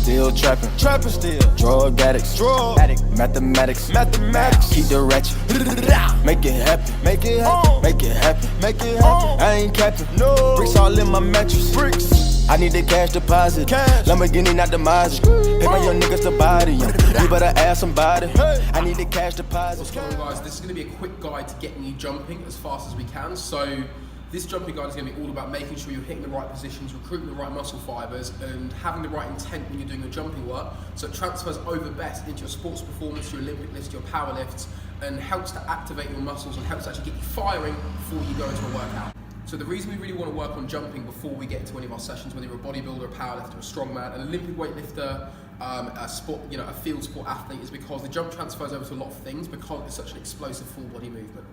Still trapping, still. Drug addicts, mathematics, keep the ratchet. Make it happen, make it happen. I ain't capping, no. Bricks all in my mattress. I need the cash deposit. Lamborghini, not the Mazda. Pay my young niggas to body. You better ask somebody. I need the cash deposit. What's going on, guys? This is going to be a quick guide to getting you jumping as fast as we can. So this jumping guide is going to be all about making sure you're hitting the right positions, recruiting the right muscle fibers, and having the right intent when you're doing your jumping work, so it transfers over best into your sports performance, your Olympic lifts, your power lifts, and helps to activate your muscles and helps to actually get you firing before you go into a workout. So the reason we really want to work on jumping before we get into any of our sessions, whether you're a bodybuilder, a powerlifter, a strongman, an Olympic weightlifter, a sport, a field sport athlete, is because the jump transfers over to a lot of things because it's such an explosive full body movement.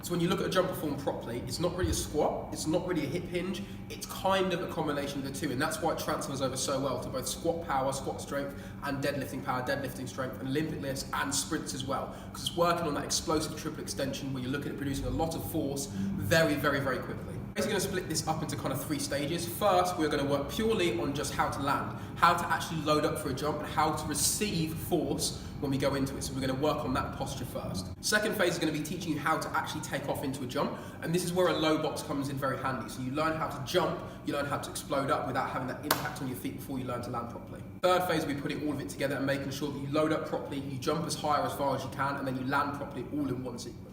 So when you look at a jump performed properly, it's not really a squat, it's not really a hip hinge, it's kind of a combination of the two, and that's why it transfers over so well to both squat power, squat strength, and deadlifting power, deadlifting strength, and Olympic lifts and sprints as well, because it's working on that explosive triple extension where you're looking at producing a lot of force very, very, very quickly. We're going to split this up into kind of 3 stages. First, we're going to work purely on just how to land, how to actually load up for a jump, and how to receive force when we go into it. So we're going to work on that posture first. Second phase is going to be teaching you how to actually take off into a jump, and this is where a low box comes in very handy. So you learn how to jump, you learn how to explode up without having that impact on your feet before you learn to land properly. Third phase will be putting all of it together and making sure that you load up properly, you jump as high or as far as you can, and then you land properly all in one sequence.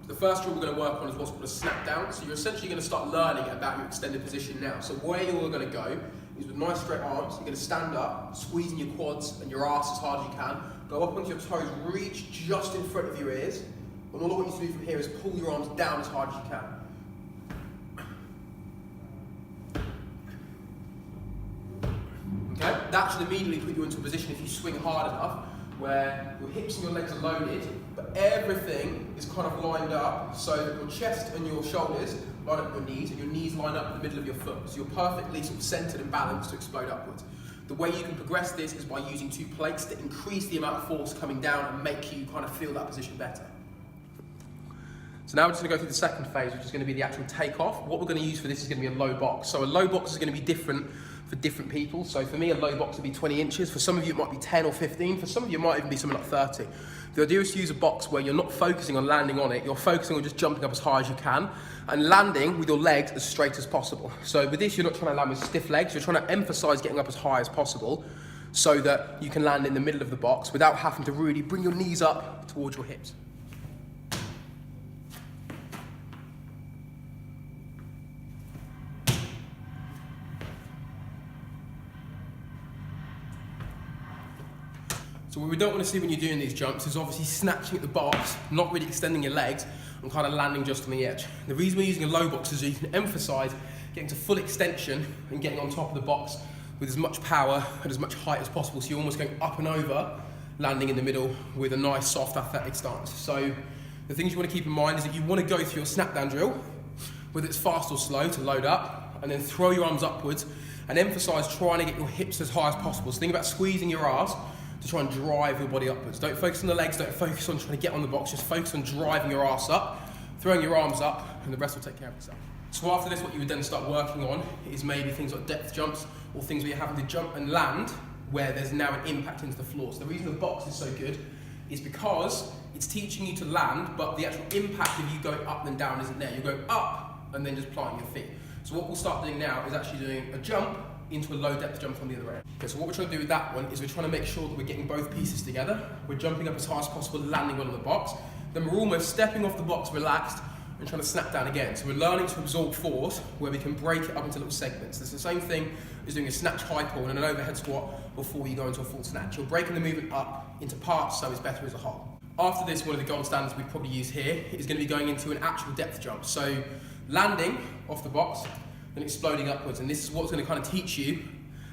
The first drill we're going to work on is what's called a snap down. So you're essentially going to start learning about your extended position now. So where you're going to go is with nice straight arms. You're going to stand up, squeezing your quads and your ass as hard as you can. Go up onto your toes, reach just in front of your ears. And all I want you to do from here is pull your arms down as hard as you can. Okay? That should immediately put you into a position, if you swing hard enough, where your hips and your legs are loaded, but everything is kind of lined up so that your chest and your shoulders line up with your knees, and your knees line up in the middle of your foot. So you're perfectly sort of centered and balanced to explode upwards. The way you can progress this is by using 2 plates to increase the amount of force coming down and make you kind of feel that position better. So now we're just going to go through the second phase, which is going to be the actual takeoff. What we're going to use for this is going to be a low box. So a low box is going to be different for different people. So for me, a low box would be 20 inches. For some of you, it might be 10 or 15. For some of you, it might even be something like 30. The idea is to use a box where you're not focusing on landing on it. You're focusing on just jumping up as high as you can and landing with your legs as straight as possible. So with this, you're not trying to land with stiff legs. You're trying to emphasize getting up as high as possible so that you can land in the middle of the box without having to really bring your knees up towards your hips. So what we don't want to see when you're doing these jumps is obviously snatching at the box, not really extending your legs, and kind of landing just on the edge. The reason we're using a low box is so you can emphasize getting to full extension and getting on top of the box with as much power and as much height as possible. So you're almost going up and over, landing in the middle with a nice soft athletic stance. So the things you want to keep in mind is that you want to go through your snap down drill, whether it's fast or slow, to load up, and then throw your arms upwards and emphasize trying to get your hips as high as possible. So think about squeezing your ass to try and drive your body upwards. Don't focus on the legs, don't focus on trying to get on the box, just focus on driving your ass up, throwing your arms up, and the rest will take care of itself. So after this, what you would then start working on is maybe things like depth jumps, or things where you're having to jump and land where there's now an impact into the floor. So the reason the box is so good is because it's teaching you to land, but the actual impact of you going up and down isn't there. You're going up and then just planting your feet. So what we'll start doing now is actually doing a jump into a low depth jump on the other end. Okay, so what we're trying to do with that one is we're trying to make sure that we're getting both pieces together. We're jumping up as high as possible, landing well on the box. Then we're almost stepping off the box relaxed and trying to snap down again. So we're learning to absorb force where we can break it up into little segments. It's the same thing as doing a snatch high pull and an overhead squat before you go into a full snatch. You're breaking the movement up into parts so it's better as a whole. After this, one of the gold standards we probably use here is going to be going into an actual depth jump. So landing off the box and exploding upwards. And this is what's going to kind of teach you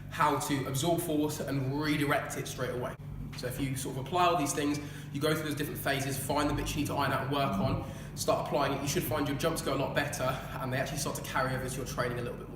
how to absorb force and redirect it straight away. So if you sort of apply all these things, you go through those different phases, find the bits you need to iron out and work on, start applying it, you should find your jumps go a lot better and they actually start to carry over to your training a little bit more.